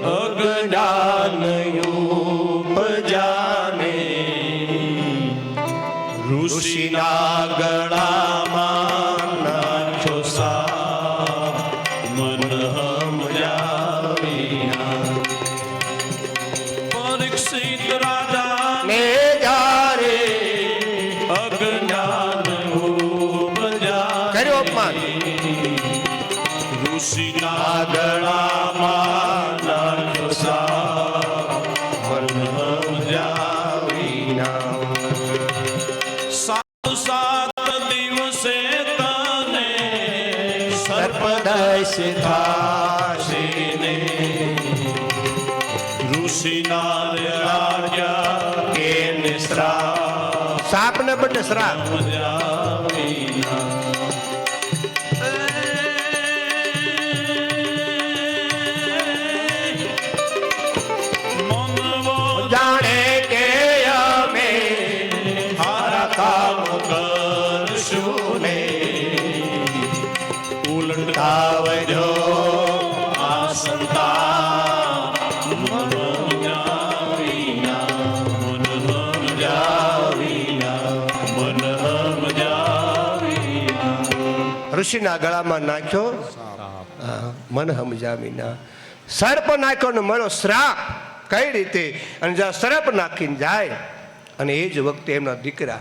અજ્ઞાન ઉપજાને ઋષિના ગળામાં નાખ્યો સાપ મન સમજાવીના પરીક્ષિત રાજાને જ્યારે અજ્ઞાન ઉપજા કર્યો અપમાન ઋષિના ગળામાં નાખ્યો સાપ મન સમજાવીના સાત દિવસે તને સર્પદંશ થાશે ને ઋષિના રાજ્યા કે શ્રાપ સાપ ને બદલે શ્રાપ જાણે કે અમે હારા કામ કરશું ને ઉલટાવજો આ સંતા મન સમજાવીના મન સમજાવીના મન સમજાવીના ઋષિના ગળામાં નાખ્યો મન સમજાવીના સર્પ નાખ્યો ને મળ્યો શ્રાપ કઈ રીતે અને જ્યાં સર્પ નાખીને જાય અને એ જ વખતે એમના દીકરા